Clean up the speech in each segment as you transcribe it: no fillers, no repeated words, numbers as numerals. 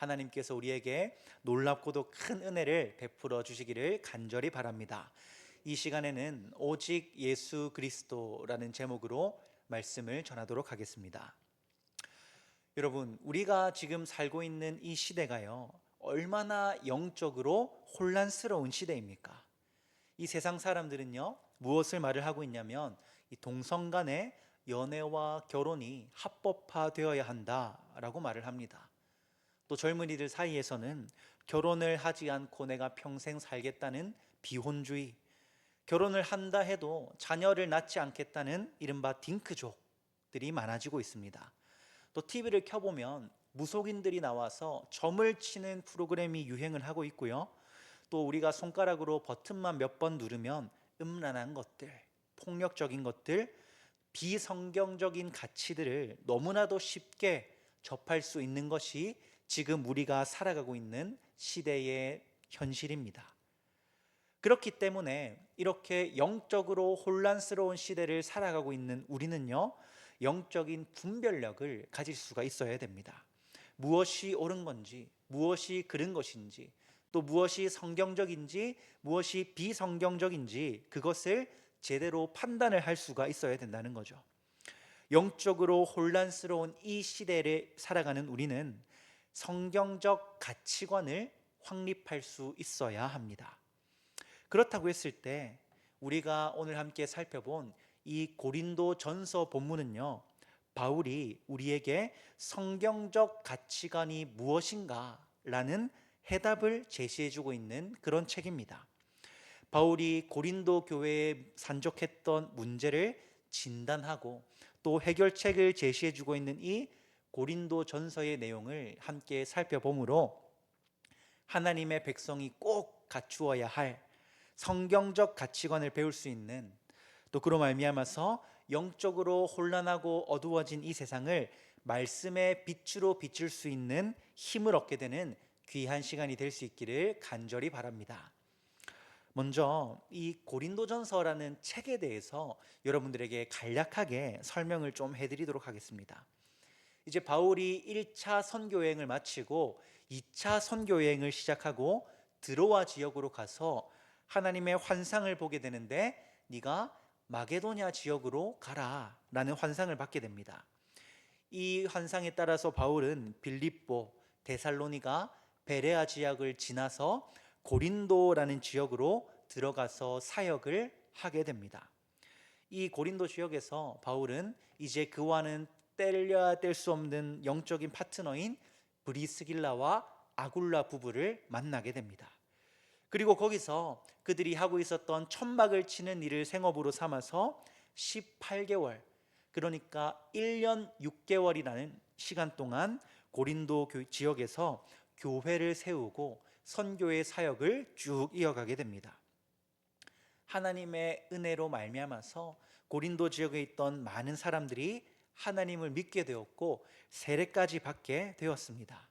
하나님께서 우리에게 놀랍고도 큰 은혜를 베풀어 주시기를 간절히 바랍니다. 이 시간에는 오직 예수 그리스도라는 제목으로 말씀을 전하도록 하겠습니다. 여러분, 우리가 지금 살고 있는 이 시대가요, 얼마나 영적으로 혼란스러운 시대입니까? 이 세상 사람들은요, 무엇을 말을 하고 있냐면 이 동성 간의 연애와 결혼이 합법화되어야 한다라고 말을 합니다. 또 젊은이들 사이에서는 결혼을 하지 않고 내가 평생 살겠다는 비혼주의, 결혼을 한다 해도 자녀를 낳지 않겠다는 이른바 딩크족들이 많아지고 있습니다. 또 TV를 켜보면 무속인들이 나와서 점을 치는 프로그램이 유행을 하고 있고요. 또 우리가 손가락으로 버튼만 몇 번 누르면 음란한 것들, 폭력적인 것들, 비성경적인 가치들을 너무나도 쉽게 접할 수 있는 것이 지금 우리가 살아가고 있는 시대의 현실입니다. 그렇기 때문에 이렇게 영적으로 혼란스러운 시대를 살아가고 있는 우리는요, 영적인 분별력을 가질 수가 있어야 됩니다. 무엇이 옳은 건지, 무엇이 그른 것인지, 또 무엇이 성경적인지, 무엇이 비성경적인지 그것을 제대로 판단을 할 수가 있어야 된다는 거죠. 영적으로 혼란스러운 이 시대를 살아가는 우리는 성경적 가치관을 확립할 수 있어야 합니다. 그렇다고 했을 때 우리가 오늘 함께 살펴본 이 고린도 전서 본문은요, 바울이 우리에게 성경적 가치관이 무엇인가 라는 해답을 제시해주고 있는 그런 책입니다. 바울이 고린도 교회에 산적했던 문제를 진단하고 또 해결책을 제시해주고 있는 이 고린도 전서의 내용을 함께 살펴보므로 하나님의 백성이 꼭 갖추어야 할 성경적 가치관을 배울 수 있는, 또 그로 말미암아서 영적으로 혼란하고 어두워진 이 세상을 말씀의 빛으로 비출 수 있는 힘을 얻게 되는 귀한 시간이 될 수 있기를 간절히 바랍니다. 먼저 이 고린도전서라는 책에 대해서 여러분들에게 간략하게 설명을 좀 해드리도록 하겠습니다. 이제 바울이 1차 선교 여행을 마치고 2차 선교 여행을 시작하고 드로아 지역으로 가서 하나님의 환상을 보게 되는데 네가 마게도냐 지역으로 가라 라는 환상을 받게 됩니다. 이 환상에 따라서 바울은 빌립보, 데살로니가, 베레아 지역을 지나서 고린도라는 지역으로 들어가서 사역을 하게 됩니다. 이 고린도 지역에서 바울은 이제 그와는 뗄래야 뗄 수 없는 영적인 파트너인 브리스길라와 아굴라 부부를 만나게 됩니다. 그리고 거기서 그들이 하고 있었던 천막을 치는 일을 생업으로 삼아서 18개월, 그러니까 1년 6개월이라는 시간 동안 고린도 지역에서 교회를 세우고 선교의 사역을 쭉 이어가게 됩니다. 하나님의 은혜로 말미암아서 고린도 지역에 있던 많은 사람들이 하나님을 믿게 되었고 세례까지 받게 되었습니다.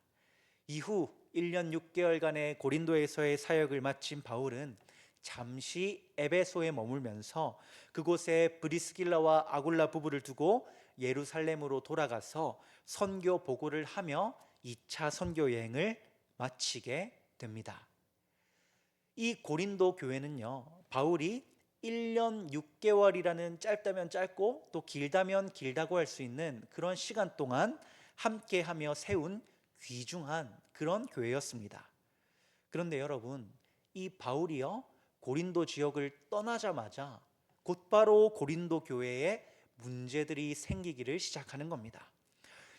이후 1년 6개월간의 고린도에서의 사역을 마친 바울은 잠시 에베소에 머물면서 그곳에 브리스길라와 아굴라 부부를 두고 예루살렘으로 돌아가서 선교 보고를 하며 2차 선교 여행을 마치게 됩니다. 이 고린도 교회는요, 바울이 1년 6개월이라는 짧다면 짧고 또 길다면 길다고 할 수 있는 그런 시간 동안 함께하며 세운 귀중한 그런 교회였습니다. 그런데 여러분, 이 바울이요, 고린도 지역을 떠나자마자 곧바로 고린도 교회에 문제들이 생기기를 시작하는 겁니다.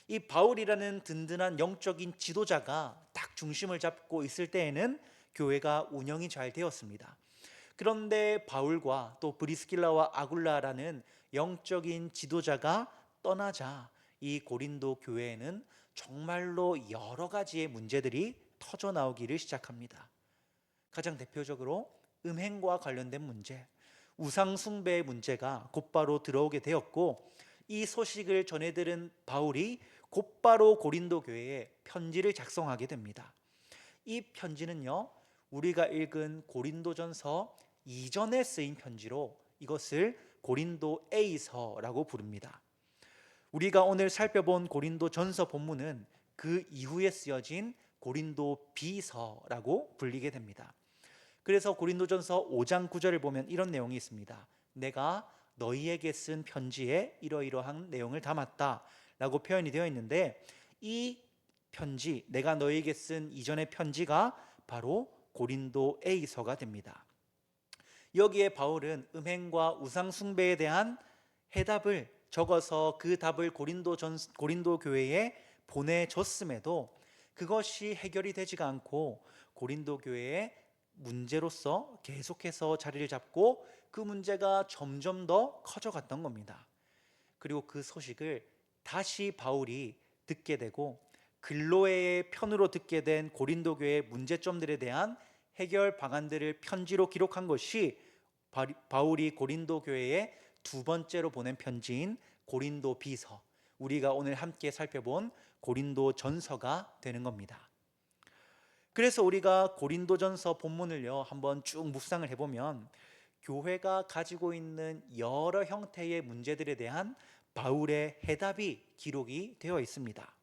이 바울이라는 든든한 영적인 지도자가 딱 중심을 잡고 있을 때에는 교회가 운영이 잘 되었습니다. 그런데 바울과 또 브리스길라와 아굴라라는 영적인 지도자가 떠나자 이 고린도 교회에는 정말로 여러 가지의 문제들이 터져 나오기를 시작합니다. 가장 대표적으로 음행과 관련된 문제, 우상 숭배의 문제가 곧바로 들어오게 되었고, 이 소식을 전해 들은 바울이 곧바로 고린도 교회에 편지를 작성하게 됩니다. 이 편지는요, 우리가 읽은 고린도전서 이전에 쓰인 편지로 이것을 고린도 A서라고 부릅니다. 우리가 오늘 살펴본 고린도전서 본문은 그 이후에 쓰여진 고린도 비서라고 불리게 됩니다. 그래서 고린도전서 5장 9절을 보면 이런 내용이 있습니다. 내가 너희에게 쓴 편지에 이러이러한 내용을 담았다 라고 표현이 되어 있는데, 이 편지, 내가 너희에게 쓴 이전의 편지가 바로 고린도에이서가 됩니다. 여기에 바울은 음행과 우상 숭배에 대한 해답을 적어서 그 답을 고린도 교회에 보내줬음에도 그것이 해결이 되지가 않고 고린도 교회의 문제로서 계속해서 자리를 잡고 그 문제가 점점 더 커져갔던 겁니다. 그리고 그 소식을 다시 바울이 듣게 되고 글로에의 편으로 듣게 된 고린도 교회의 문제점들에 대한 해결 방안들을 편지로 기록한 것이 바울이 고린도 교회에 두 번째로 보낸 편지인 고린도 비서, 우리가 오늘 함께 살펴본 고린도 전서가 되는 겁니다. 그래서 우리가 고린도전서 본문을요 한번 쭉 묵상을 해보면 교회가 가지고 있는 여러 형태의 문제들에 대한 바울의 해답이 기록이 되어 있습니다.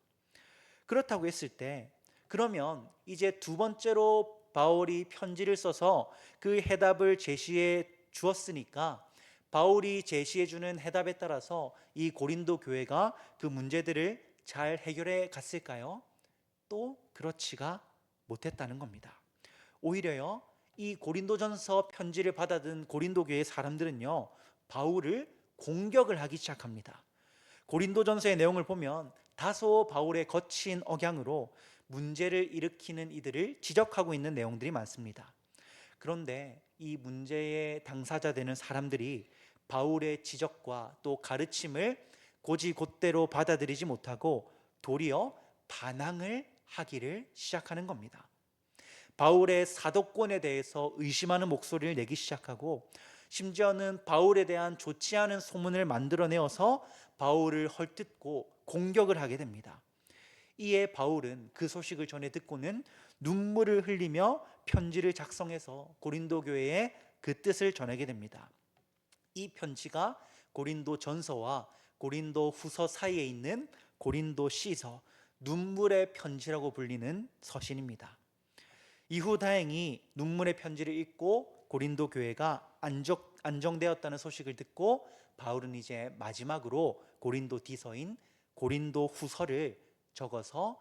그렇다고 했을 때, 그러면 이제 두 번째로 바울이 편지를 써서 그 해답을 제시해 주었으니까 바울이 제시해 주는 해답에 따라서 이 고린도 교회가 그 문제들을 잘 해결해 갔을까요? 또 그렇지가 못했다는 겁니다. 오히려요, 이 고린도전서 편지를 받아든 고린도 교회의 사람들은요 바울을 공격을 하기 시작합니다. 고린도전서의 내용을 보면 다소 바울의 거친 억양으로 문제를 일으키는 이들을 지적하고 있는 내용들이 많습니다. 그런데 이 문제의 당사자 되는 사람들이 바울의 지적과 또 가르침을 곧이곧대로 받아들이지 못하고 도리어 반항을 하기를 시작하는 겁니다. 바울의 사도권에 대해서 의심하는 목소리를 내기 시작하고, 심지어는 바울에 대한 좋지 않은 소문을 만들어내어서 바울을 헐뜯고 공격을 하게 됩니다. 이에 바울은 그 소식을 전해 듣고는 눈물을 흘리며 편지를 작성해서 고린도 교회에 그 뜻을 전하게 됩니다. 이 편지가 고린도 전서와 고린도 후서 사이에 있는 고린도 시서, 눈물의 편지라고 불리는 서신입니다. 이후 다행히 눈물의 편지를 읽고 고린도 교회가 안정되었다는 소식을 듣고 바울은 이제 마지막으로 고린도 디서인 고린도 후서를 적어서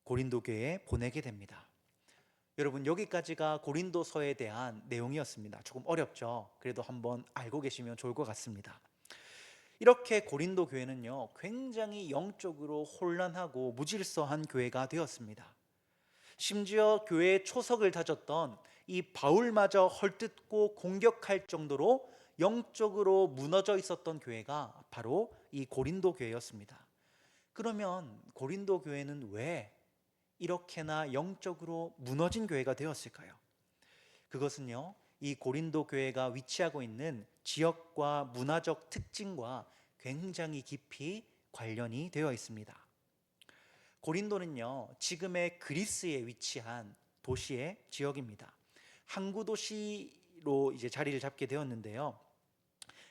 고린도 교회에 보내게 됩니다. 여러분, 여기까지가 고린도서에 대한 내용이었습니다. 조금 어렵죠? 그래도 한번 알고 계시면 좋을 것 같습니다. 이렇게 고린도 교회는요 굉장히 영적으로 혼란하고 무질서한 교회가 되었습니다. 심지어 교회의 초석을 다졌던 이 바울마저 헐뜯고 공격할 정도로 영적으로 무너져 있었던 교회가 바로 이 고린도 교회였습니다. 그러면 고린도 교회는 왜 이렇게나 영적으로 무너진 교회가 되었을까요? 그것은요 이 고린도 교회가 위치하고 있는 지역과 문화적 특징과 굉장히 깊이 관련이 되어 있습니다. 고린도는요 지금의 그리스에 위치한 도시의 지역입니다. 항구 도시로 이제 자리를 잡게 되었는데요,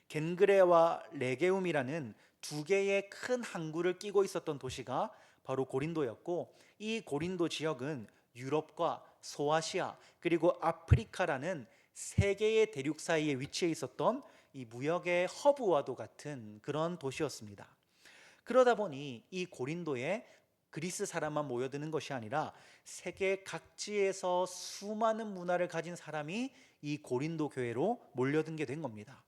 겐그레와 레게움이라는 두 개의 큰 항구를 끼고 있었던 도시가 바로 고린도였고, 이 고린도 지역은 유럽과 소아시아 그리고 아프리카라는 세 개의 대륙 사이에 위치해 있었던 이 무역의 허브와도 같은 그런 도시였습니다. 그러다 보니 이 고린도에 그리스 사람만 모여드는 것이 아니라 세계 각지에서 수많은 문화를 가진 사람이 이 고린도 교회로 몰려든 게 된 겁니다.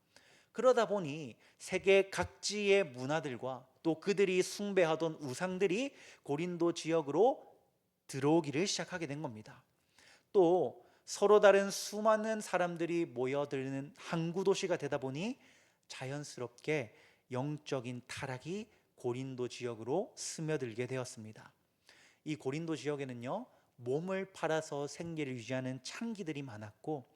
그러다 보니 세계 각지의 문화들과 또 그들이 숭배하던 우상들이 고린도 지역으로 들어오기를 시작하게 된 겁니다. 또 서로 다른 수많은 사람들이 모여드는 항구 도시가 되다 보니 자연스럽게 영적인 타락이 고린도 지역으로 스며들게 되었습니다. 이 고린도 지역에는요 몸을 팔아서 생계를 유지하는 창기들이 많았고,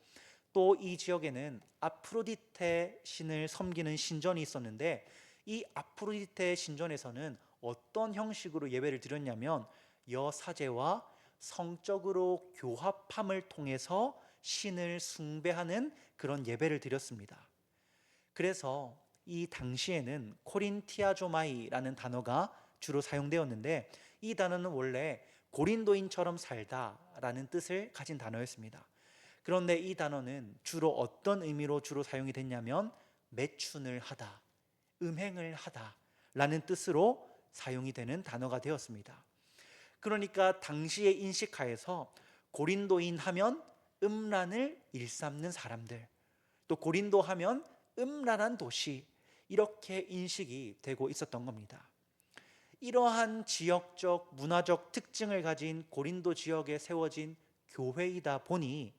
또 이 지역에는 아프로디테 신을 섬기는 신전이 있었는데, 이 아프로디테 신전에서는 어떤 형식으로 예배를 드렸냐면 여사제와 성적으로 교합함을 통해서 신을 숭배하는 그런 예배를 드렸습니다. 그래서 이 당시에는 코린티아조마이라는 단어가 주로 사용되었는데, 이 단어는 원래 고린도인처럼 살다라는 뜻을 가진 단어였습니다. 그런데 이 단어는 주로 어떤 의미로 주로 사용이 됐냐면 매춘을 하다, 음행을 하다라는 뜻으로 사용이 되는 단어가 되었습니다. 그러니까 당시의 인식하에서 고린도인 하면 음란을 일삼는 사람들, 또 고린도 하면 음란한 도시, 이렇게 인식이 되고 있었던 겁니다. 이러한 지역적 문화적 특징을 가진 고린도 지역에 세워진 교회이다 보니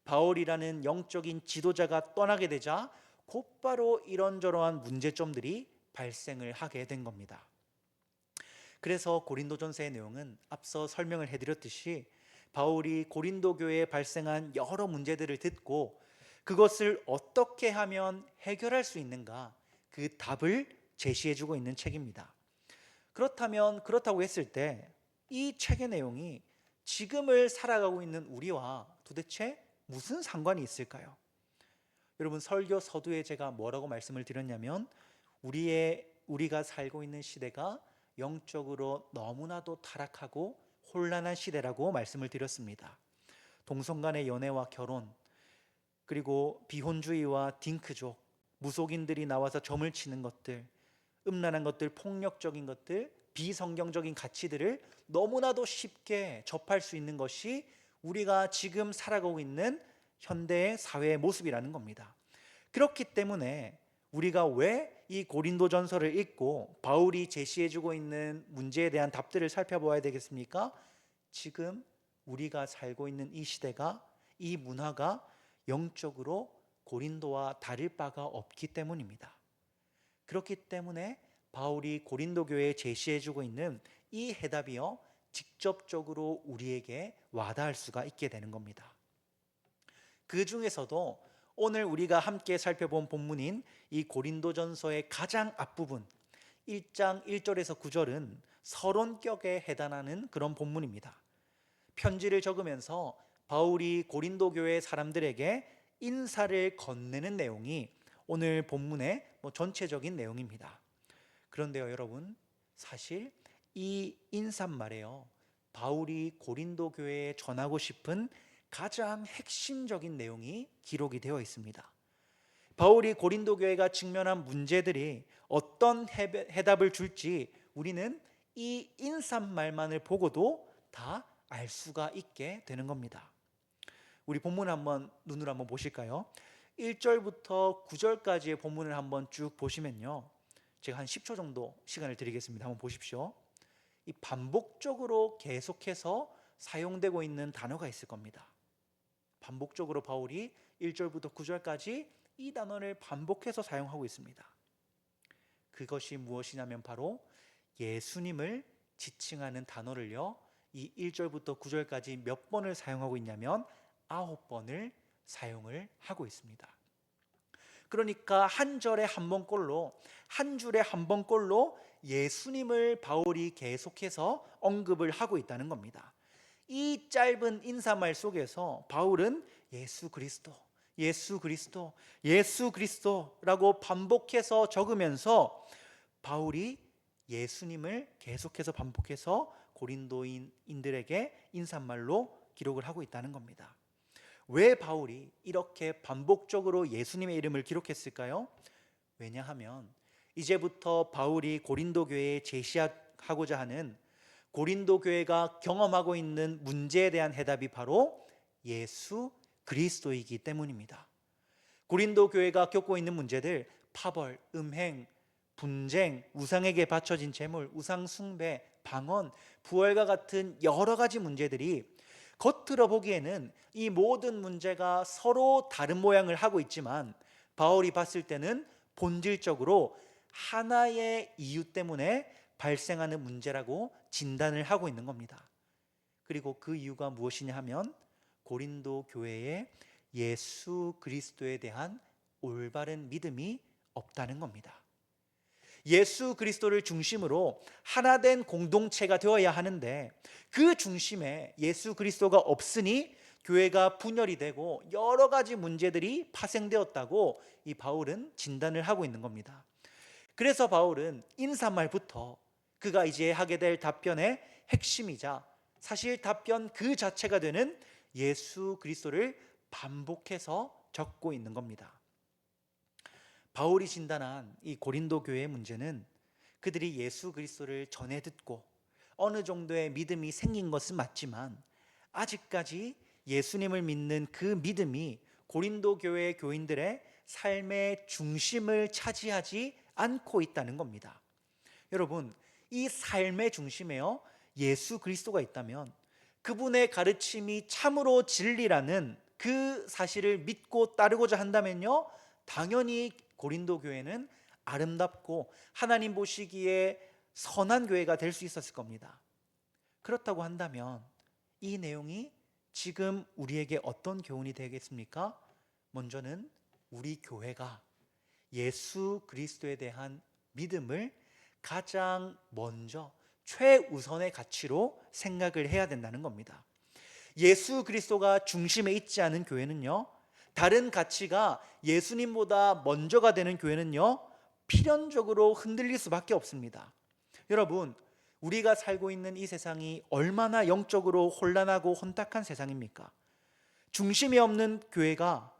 바울이라는 영적인 지도자가 떠나게 되자 곧바로 이런저러한 문제점들이 발생을 하게 된 겁니다. 그래서 고린도전서의 내용은 앞서 설명을 해드렸듯이 바울이 고린도 교회에 발생한 여러 문제들을 듣고 그것을 어떻게 하면 해결할 수 있는가, 그 답을 제시해주고 있는 책입니다. 그렇다면 그렇다고 했을 때 이 책의 내용이 지금을 살아가고 있는 우리와 도대체 무슨 상관이 있을까요? 여러분, 설교 서두에 제가 뭐라고 말씀을 드렸냐면 우리가 살고 있는 시대가 영적으로 너무나도 타락하고 혼란한 시대라고 말씀을 드렸습니다. 동성 간의 연애와 결혼, 그리고 비혼주의와 딩크족, 무속인들이 나와서 점을 치는 것들, 음란한 것들, 폭력적인 것들, 비성경적인 가치들을 너무나도 쉽게 접할 수 있는 것이 우리가 지금 살아가고 있는 현대의 사회의 모습이라는 겁니다. 그렇기 때문에 우리가 왜 이 고린도전서를 읽고 바울이 제시해주고 있는 문제에 대한 답들을 살펴보아야 되겠습니까? 지금 우리가 살고 있는 이 시대가, 이 문화가 영적으로 고린도와 다를 바가 없기 때문입니다. 그렇기 때문에 바울이 고린도 교회에 제시해주고 있는 이 해답이요, 직접적으로 우리에게 와닿을 수가 있게 되는 겁니다. 그 중에서도 오늘 우리가 함께 살펴본 본문인 이 고린도전서의 가장 앞부분 1장 1절에서 9절은 서론격에 해당하는 그런 본문입니다. 편지를 적으면서 바울이 고린도 교회 사람들에게 인사를 건네는 내용이 오늘 본문의 전체적인 내용입니다. 그런데요, 여러분, 사실 이 인사말에요, 바울이 고린도 교회에 전하고 싶은 가장 핵심적인 내용이 기록이 되어 있습니다. 바울이 고린도 교회가 직면한 문제들이 어떤 해답을 줄지 우리는 이 인사말만을 보고도 다 알 수가 있게 되는 겁니다. 우리 본문 한번 눈으로 한번 보실까요? 1절부터 9절까지의 본문을 한번 쭉 보시면요, 제가 한 10초 정도 시간을 드리겠습니다. 한번 보십시오. 이 반복적으로 계속해서 사용되고 있는 단어가 있을 겁니다. 반복적으로 바울이 1절부터 9절까지 이 단어를 반복해서 사용하고 있습니다. 그것이 무엇이냐면 바로 예수님을 지칭하는 단어를요, 이 1절부터 9절까지 몇 번을 사용하고 있냐면 9번을 사용을 하고 있습니다. 그러니까 한 절에 한 번꼴로, 한 줄에 한 번꼴로 예수님을 바울이 계속해서 언급을 하고 있다는 겁니다. 이 짧은 인사말 속에서 바울은 예수 그리스도, 예수 그리스도, 예수 그리스도라고 반복해서 적으면서 바울이 예수님을 계속해서 반복해서 고린도인들에게 인사말로 기록을 하고 있다는 겁니다. 왜 바울이 이렇게 반복적으로 예수님의 이름을 기록했을까요? 왜냐하면 이제부터 바울이 고린도 교회에 제시하고자 하는 고린도 교회가 경험하고 있는 문제에 대한 해답이 바로 예수 그리스도이기 때문입니다. 고린도 교회가 겪고 있는 문제들, 파벌, 음행, 분쟁, 우상에게 바쳐진 제물, 우상 숭배, 방언, 부활과 같은 여러 가지 문제들이 겉으로 보기에는 이 모든 문제가 서로 다른 모양을 하고 있지만 바울이 봤을 때는 본질적으로 하나의 이유 때문에 발생하는 문제라고 진단을 하고 있는 겁니다. 그리고 그 이유가 무엇이냐 하면 고린도 교회에 예수 그리스도에 대한 올바른 믿음이 없다는 겁니다. 예수 그리스도를 중심으로 하나된 공동체가 되어야 하는데 그 중심에 예수 그리스도가 없으니 교회가 분열이 되고 여러 가지 문제들이 파생되었다고 이 바울은 진단을 하고 있는 겁니다. 그래서 바울은 인사말부터 그가 이제 하게 될 답변의 핵심이자 사실 답변 그 자체가 되는 예수 그리스도를 반복해서 적고 있는 겁니다. 바울이 진단한 이 고린도 교회의 문제는 그들이 예수 그리스도를 전해 듣고 어느 정도의 믿음이 생긴 것은 맞지만 아직까지 예수님을 믿는 그 믿음이 고린도 교회 교인들의 삶의 중심을 차지하지 않고 있다는 겁니다. 여러분, 이 삶의 중심에요 예수 그리스도가 있다면 그분의 가르침이 참으로 진리라는 그 사실을 믿고 따르고자 한다면요 당연히 고린도 교회는 아름답고 하나님 보시기에 선한 교회가 될 수 있었을 겁니다. 그렇다고 한다면 이 내용이 지금 우리에게 어떤 교훈이 되겠습니까? 먼저는 우리 교회가 예수 그리스도에 대한 믿음을 가장 먼저 최우선의 가치로 생각을 해야 된다는 겁니다. 예수 그리스도가 중심에 있지 않은 교회는요 다른 가치가 예수님보다 먼저가 되는 교회는요 필연적으로 흔들릴 수밖에 없습니다. 여러분, 우리가 살고 있는 이 세상이 얼마나 영적으로 혼란하고 혼탁한 세상입니까? 중심이 없는 교회가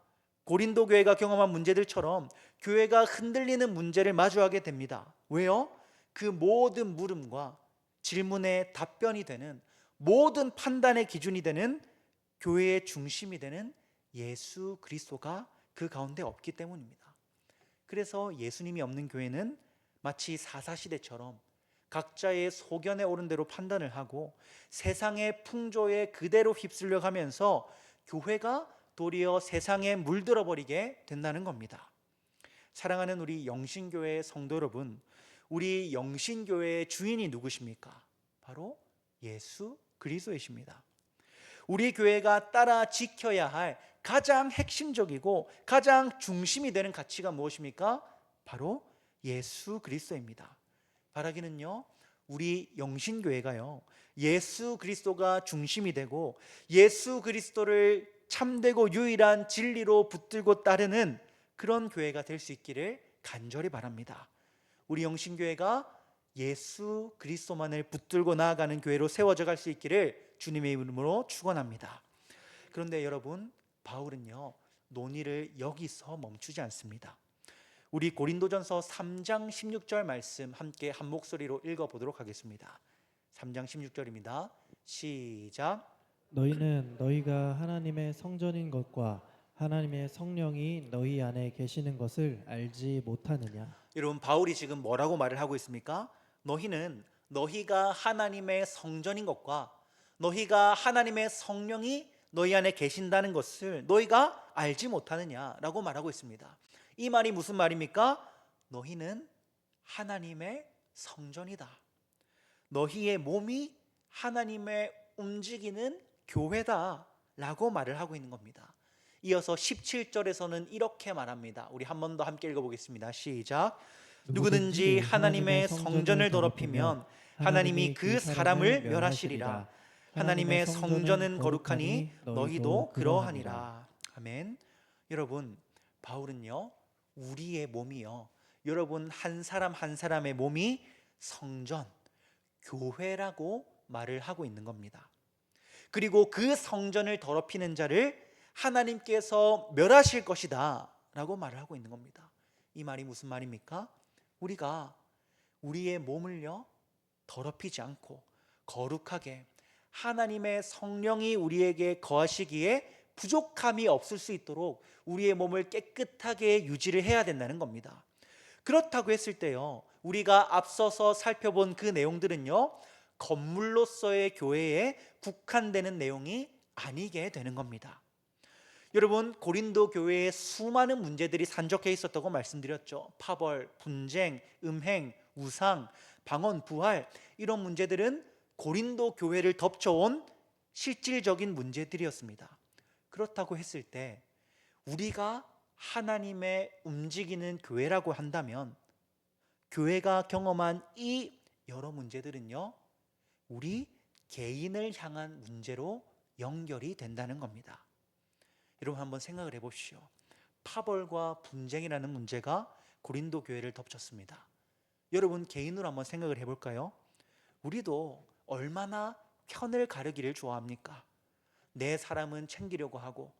고린도 교회가 경험한 문제들처럼 교회가 흔들리는 문제를 마주하게 됩니다. 왜요? 그 모든 물음과 질문의 답변이 되는 모든 판단의 기준이 되는 교회의 중심이 되는 예수 그리스도가 그 가운데 없기 때문입니다. 그래서 예수님이 없는 교회는 마치 사사시대처럼 각자의 소견에 오른 대로 판단을 하고 세상의 풍조에 그대로 휩쓸려 가면서 교회가 도리어 세상에 물들어 버리게 된다는 겁니다. 사랑하는 우리 영신교회 성도 여러분, 우리 영신교회의 주인이 누구십니까? 바로 예수 그리스도이십니다. 우리 교회가 따라 지켜야 할 가장 핵심적이고 가장 중심이 되는 가치가 무엇입니까? 바로 예수 그리스도입니다. 바라기는요 우리 영신교회가요 예수 그리스도가 중심이 되고 예수 그리스도를 참되고 유일한 진리로 붙들고 따르는 그런 교회가 될 수 있기를 간절히 바랍니다. 우리 영신교회가 예수 그리스도만을 붙들고 나아가는 교회로 세워져 갈 수 있기를 주님의 이름으로 축원합니다. 그런데 여러분, 바울은요 논의를 여기서 멈추지 않습니다. 우리 고린도전서 3장 16절 말씀 함께 한 목소리로 읽어보도록 하겠습니다. 3장 16절입니다. 시작. 너희는 너희가 하나님의 성전인 것과 하나님의 성령이 너희 안에 계시는 것을 알지 못하느냐? 여러분, 바울이 지금 뭐라고 말을 하고 있습니까? 너희는 너희가 하나님의 성전인 것과 너희가 하나님의 성령이 너희 안에 계신다는 것을 너희가 알지 못하느냐라고 말하고 있습니다. 이 말이 무슨 말입니까? 너희는 하나님의 성전이다. 너희의 몸이 하나님의 움직이는 교회다 라고 말을 하고 있는 겁니다. 이어서 17절에서는 이렇게 말합니다. 우리 한 번 더 함께 읽어보겠습니다. 시작. 누구든지 하나님의 성전을 더럽히면 하나님이 그 사람을 멸하시리라. 하나님의 성전은 거룩하니 너희도 그러하니라. 아멘. 여러분, 바울은요 우리의 몸이요 여러분 한 사람 한 사람의 몸이 성전, 교회라고 말을 하고 있는 겁니다. 그리고 그 성전을 더럽히는 자를 하나님께서 멸하실 것이다 라고 말을 하고 있는 겁니다. 이 말이 무슨 말입니까? 우리가 우리의 몸을요 더럽히지 않고 거룩하게 하나님의 성령이 우리에게 거하시기에 부족함이 없을 수 있도록 우리의 몸을 깨끗하게 유지를 해야 된다는 겁니다. 그렇다고 했을 때요 우리가 앞서서 살펴본 그 내용들은요 건물로서의 교회에 국한되는 내용이 아니게 되는 겁니다. 여러분, 고린도 교회에 수많은 문제들이 산적해 있었다고 말씀드렸죠. 파벌, 분쟁, 음행, 우상, 방언, 부활, 이런 문제들은 고린도 교회를 덮쳐온 실질적인 문제들이었습니다. 그렇다고 했을 때 우리가 하나님의 움직이는 교회라고 한다면 교회가 경험한 이 여러 문제들은요 우리 개인을 향한 문제로 연결이 된다는 겁니다. 여러분 한번 생각을 해보십시오. 파벌과 분쟁이라는 문제가 고린도 교회를 덮쳤습니다. 여러분 개인으로 한번 생각을 해볼까요? 우리도 얼마나 편을 가르기를 좋아합니까? 내 사람은 챙기려고 하고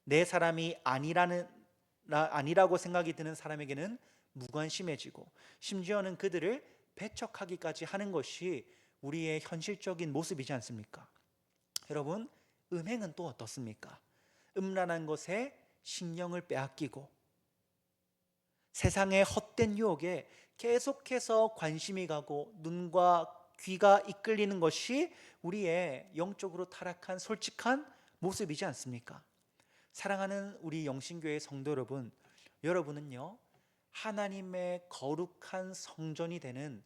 내 사람이 아니라고 생각이 드는 사람에게는 무관심해지고 심지어는 그들을 배척하기까지 하는 것이 우리의 현실적인 모습이지 않습니까? 여러분, 음행은 또 어떻습니까? 음란한 것에 신경을 빼앗기고 세상의 헛된 유혹에 계속해서 관심이 가고 눈과 귀가 이끌리는 것이 우리의 영적으로 타락한 솔직한 모습이지 않습니까? 사랑하는 우리 영신교회 성도 여러분, 여러분은요 하나님의 거룩한 성전이 되는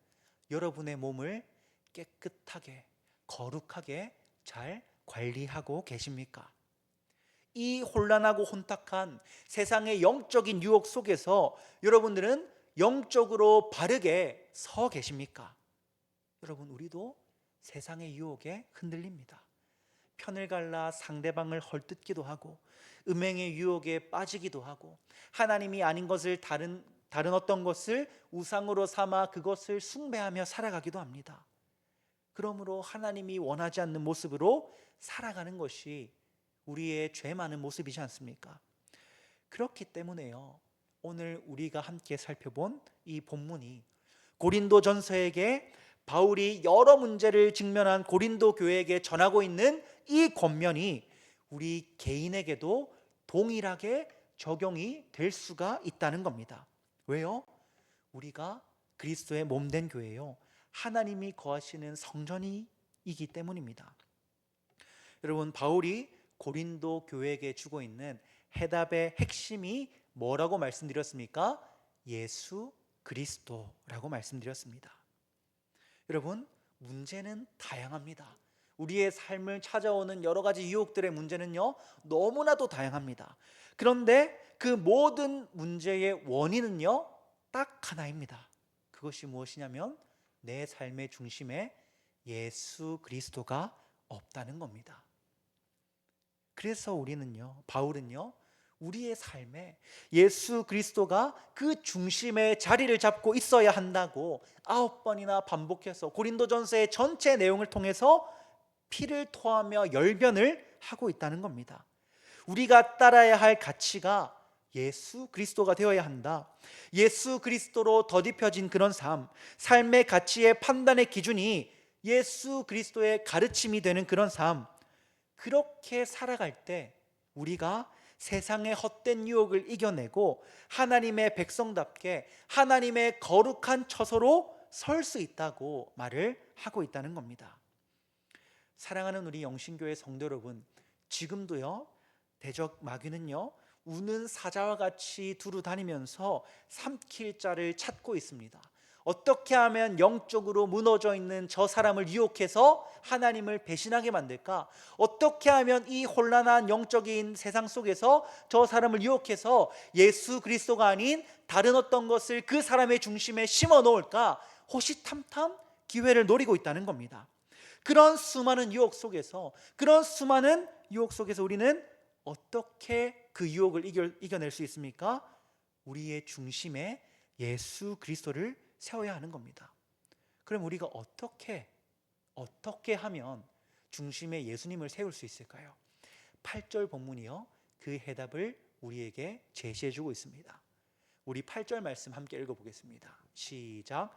여러분의 몸을 깨끗하게 거룩하게 잘 관리하고 계십니까? 이 혼란하고 혼탁한 세상의 영적인 유혹 속에서 여러분들은 영적으로 바르게 서 계십니까? 여러분, 우리도 세상의 유혹에 흔들립니다. 편을 갈라 상대방을 헐뜯기도 하고 음행의 유혹에 빠지기도 하고 하나님이 아닌 것을 다른 어떤 것을 우상으로 삼아 그것을 숭배하며 살아가기도 합니다. 그러므로 하나님이 원하지 않는 모습으로 살아가는 것이 우리의 죄 많은 모습이지 않습니까? 그렇기 때문에요, 오늘 우리가 함께 살펴본 이 본문이 고린도전서에게 바울이 여러 문제를 직면한 고린도 교회에게 전하고 있는 이 권면이 우리 개인에게도 동일하게 적용이 될 수가 있다는 겁니다. 왜요? 우리가 그리스도의 몸된 교회요, 하나님이 거하시는 성전이기 때문입니다. 여러분, 바울이 고린도 교회에게 주고 있는 해답의 핵심이 뭐라고 말씀드렸습니까? 예수 그리스도라고 말씀드렸습니다. 여러분, 문제는 다양합니다. 우리의 삶을 찾아오는 여러 가지 유혹들의 문제는요 너무나도 다양합니다. 그런데 그 모든 문제의 원인은요 딱 하나입니다. 그것이 무엇이냐면 내 삶의 중심에 예수 그리스도가 없다는 겁니다. 그래서 바울은요 우리의 삶에 예수 그리스도가 그 중심의 자리를 잡고 있어야 한다고 9번이나 반복해서 고린도전서의 전체 내용을 통해서 피를 토하며 열변을 하고 있다는 겁니다. 우리가 따라야 할 가치가 예수 그리스도가 되어야 한다. 예수 그리스도로 덧입혀진 그런 삶의 가치의 판단의 기준이 예수 그리스도의 가르침이 되는 그런 삶, 그렇게 살아갈 때 우리가 세상의 헛된 유혹을 이겨내고 하나님의 백성답게 하나님의 거룩한 처소로 설 수 있다고 말을 하고 있다는 겁니다. 사랑하는 우리 영신교회 성도 여러분, 지금도요 대적 마귀는요 우는 사자와 같이 두루 다니면서 삼킬 자를 찾고 있습니다. 어떻게 하면 영적으로 무너져 있는 저 사람을 유혹해서 하나님을 배신하게 만들까? 어떻게 하면 이 혼란한 영적인 세상 속에서 저 사람을 유혹해서 예수 그리스도가 아닌 다른 어떤 것을 그 사람의 중심에 심어 놓을까? 호시탐탐 기회를 노리고 있다는 겁니다. 그런 수많은 유혹 속에서 우리는 어떻게 그 유혹을 이겨낼 수 있습니까? 우리의 중심에 예수 그리스도를 세워야 하는 겁니다. 그럼 우리가 어떻게 하면 중심에 예수님을 세울 수 있을까요? 8절 본문이요 그 해답을 우리에게 제시해 주고 있습니다. 우리 8절 말씀 함께 읽어보겠습니다. 시작.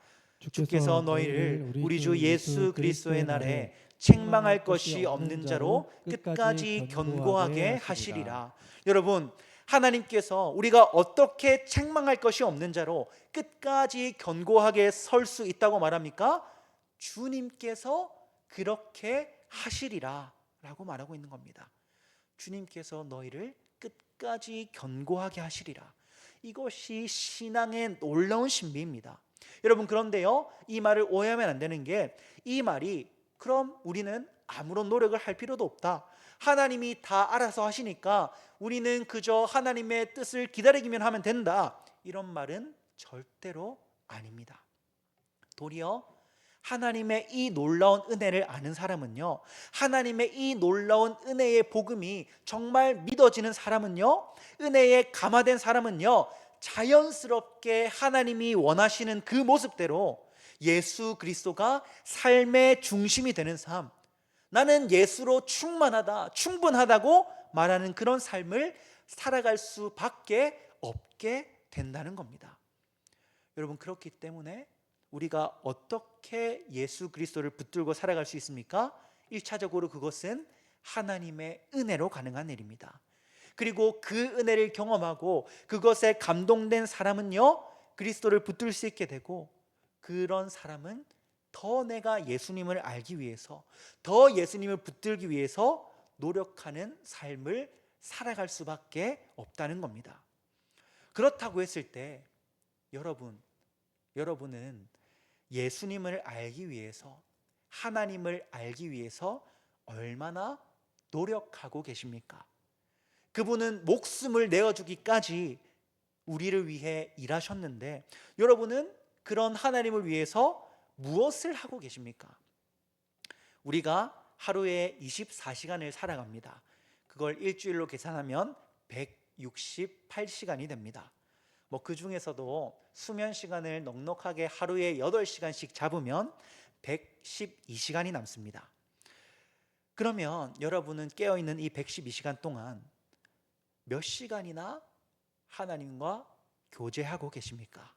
주께서 너희를 우리 주 예수 그리스도의 날에 책망할 것이 없는 자로 끝까지 견고하게 하시리라. 여러분, 하나님께서 우리가 어떻게 책망할 것이 없는 자로 끝까지 견고하게 설 수 있다고 말합니까? 주님께서 그렇게 하시리라 라고 말하고 있는 겁니다. 주님께서 너희를 끝까지 견고하게 하시리라. 이것이 신앙의 놀라운 신비입니다. 여러분, 그런데요 이 말을 오해하면 안 되는 게, 이 말이 그럼 우리는 아무런 노력을 할 필요도 없다, 하나님이 다 알아서 하시니까 우리는 그저 하나님의 뜻을 기다리기만 하면 된다, 이런 말은 절대로 아닙니다. 도리어 하나님의 이 놀라운 은혜를 아는 사람은요, 하나님의 이 놀라운 은혜의 복음이 정말 믿어지는 사람은요, 은혜에 감화된 사람은요, 자연스럽게 하나님이 원하시는 그 모습대로 예수 그리스도가 삶의 중심이 되는 삶, 나는 예수로 충만하다, 충분하다고 말하는 그런 삶을 살아갈 수밖에 없게 된다는 겁니다. 여러분, 그렇기 때문에 우리가 어떻게 예수 그리스도를 붙들고 살아갈 수 있습니까? 1차적으로 그것은 하나님의 은혜로 가능한 일입니다. 그리고 그 은혜를 경험하고 그것에 감동된 사람은요, 그리스도를 붙들 수 있게 되고, 그런 사람은 더 내가 예수님을 알기 위해서, 더 예수님을 붙들기 위해서 노력하는 삶을 살아갈 수밖에 없다는 겁니다. 그렇다고 했을 때 여러분은 예수님을 알기 위해서, 하나님을 알기 위해서 얼마나 노력하고 계십니까? 그분은 목숨을 내어주기까지 우리를 위해 일하셨는데, 여러분은 그런 하나님을 위해서 무엇을 하고 계십니까? 우리가 하루에 24시간을 살아갑니다. 그걸 일주일로 계산하면 168시간이 됩니다. 그 중에서도 수면 시간을 넉넉하게 하루에 8시간씩 잡으면 112시간이 남습니다. 그러면 여러분은 깨어있는 이 112시간 동안 몇 시간이나 하나님과 교제하고 계십니까?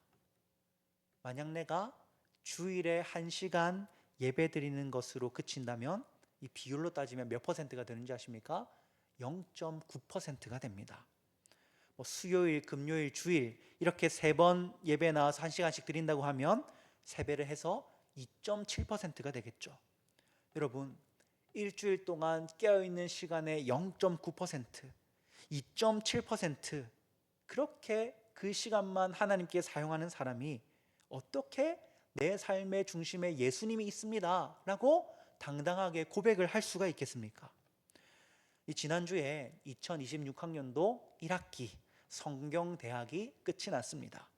만약 내가 주일에 1시간 예배 드리는 것으로 그친다면 이 비율로 따지면 몇 퍼센트가 되는지 아십니까? 0.9%가 됩니다. 수요일, 금요일, 주일 이렇게 3번 예배 나와서 1시간씩 드린다고 하면 3배를 해서 2.7%가 되겠죠. 여러분, 일주일 동안 깨어있는 시간의 0.9%, 2.7%, 그렇게 그 시간만 하나님께 사용하는 사람이 어떻게 내 삶의 중심에 예수님이 있습니다 라고 당당하게 고백을 할 수가 있겠습니까? 지난주에 2026학년도 1학기 성경대학이 끝이 났습니다.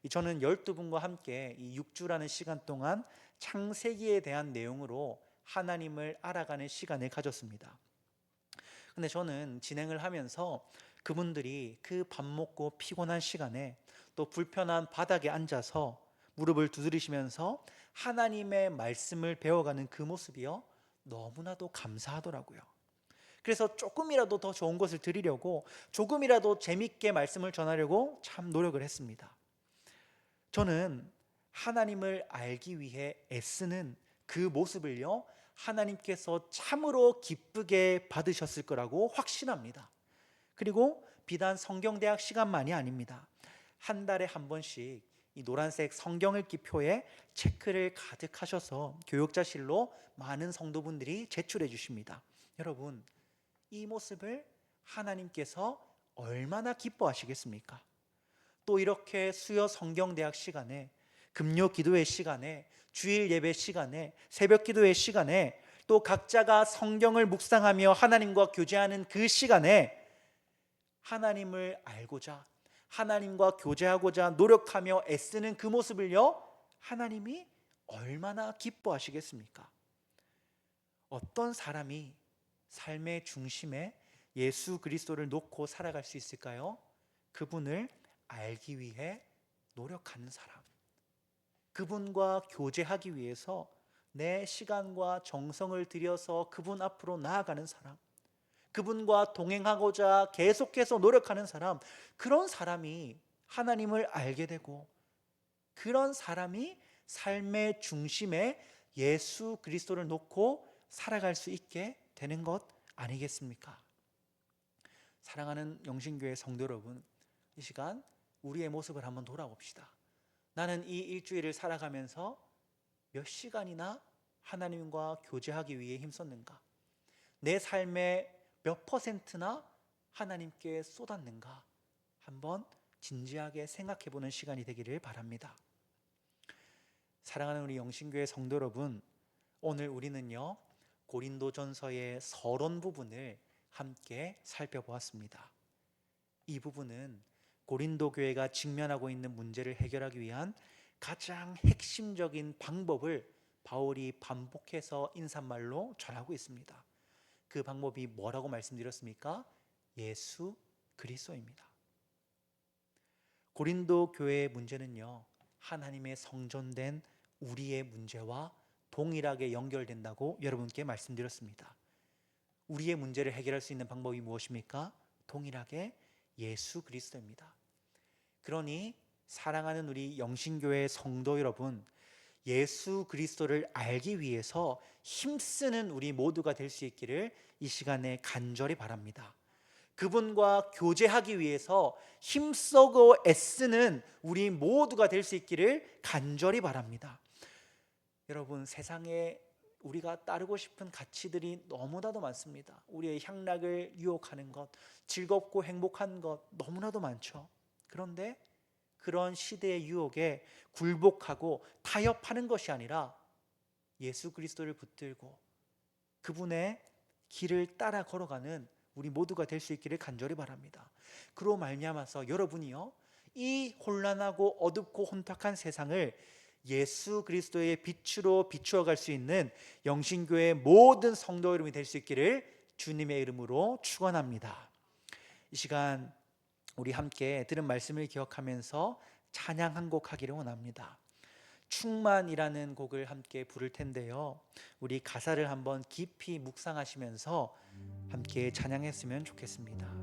저는 12분과 함께 이 6주라는 시간 동안 창세기에 대한 내용으로 하나님을 알아가는 시간을 가졌습니다. 근데 저는 진행을 하면서 그분들이 그 밥 먹고 피곤한 시간에 또 불편한 바닥에 앉아서 무릎을 두드리시면서 하나님의 말씀을 배워가는 그 모습이요, 너무나도 감사하더라고요. 그래서 조금이라도 더 좋은 것을 드리려고, 조금이라도 재밌게 말씀을 전하려고 참 노력을 했습니다. 저는 하나님을 알기 위해 애쓰는 그 모습을요, 하나님께서 참으로 기쁘게 받으셨을 거라고 확신합니다. 그리고 비단 성경대학 시간만이 아닙니다. 한 달에 한 번씩 이 노란색 성경 읽기 표에 체크를 가득 하셔서 교육자실로 많은 성도분들이 제출해 주십니다. 여러분, 이 모습을 하나님께서 얼마나 기뻐하시겠습니까? 또 이렇게 수요 성경대학 시간에, 금요 기도회 시간에, 주일 예배 시간에, 새벽 기도회 시간에, 또 각자가 성경을 묵상하며 하나님과 교제하는 그 시간에 하나님을 알고자, 하나님과 교제하고자 노력하며 애쓰는 그 모습을요, 하나님이 얼마나 기뻐하시겠습니까? 어떤 사람이 삶의 중심에 예수 그리스도를 놓고 살아갈 수 있을까요? 그분을 알기 위해 노력하는 사람, 그분과 교제하기 위해서 내 시간과 정성을 들여서 그분 앞으로 나아가는 사람, 그분과 동행하고자 계속해서 노력하는 사람, 그런 사람이 하나님을 알게 되고, 그런 사람이 삶의 중심에 예수 그리스도를 놓고 살아갈 수 있게 되는 것 아니겠습니까? 사랑하는 영신교회 성도 여러분, 이 시간 우리의 모습을 한번 돌아봅시다. 나는 이 일주일을 살아가면서 몇 시간이나 하나님과 교제하기 위해 힘썼는가? 내 삶의 몇 퍼센트나 하나님께 쏟았는가? 한번 진지하게 생각해 보는 시간이 되기를 바랍니다. 사랑하는 우리 영신교회 성도 여러분, 오늘 우리는요, 고린도전서의 서론 부분을 함께 살펴보았습니다. 이 부분은 고린도 교회가 직면하고 있는 문제를 해결하기 위한 가장 핵심적인 방법을 바울이 반복해서 인사말로 전하고 있습니다. 그 방법이 뭐라고 말씀드렸습니까? 예수 그리스도입니다. 고린도 교회의 문제는요, 하나님의 성전된 우리의 문제와 동일하게 연결된다고 여러분께 말씀드렸습니다. 우리의 문제를 해결할 수 있는 방법이 무엇입니까? 동일하게 예수 그리스도입니다. 그러니 사랑하는 우리 영신교회 성도 여러분, 예수 그리스도를 알기 위해서 힘쓰는 우리 모두가 될 수 있기를 이 시간에 간절히 바랍니다. 그분과 교제하기 위해서 힘쓰고 애쓰는 우리 모두가 될 수 있기를 간절히 바랍니다. 여러분, 세상에 우리가 따르고 싶은 가치들이 너무나도 많습니다. 우리의 향락을 유혹하는 것, 즐겁고 행복한 것 너무나도 많죠. 그런데 그런 시대의 유혹에 굴복하고 타협하는 것이 아니라 예수 그리스도를 붙들고 그분의 길을 따라 걸어가는 우리 모두가 될 수 있기를 간절히 바랍니다. 그로 말미암아서 여러분이요, 이 혼란하고 어둡고 혼탁한 세상을 예수 그리스도의 빛으로 비추어 갈 수 있는 영신교회의 모든 성도 여러분이 될 수 있기를 주님의 이름으로 축원합니다. 이 시간 우리 함께 들은 말씀을 기억하면서 찬양 한 곡 하기를 원합니다. 충만이라는 곡을 함께 부를 텐데요, 우리 가사를 한번 깊이 묵상하시면서 함께 찬양했으면 좋겠습니다.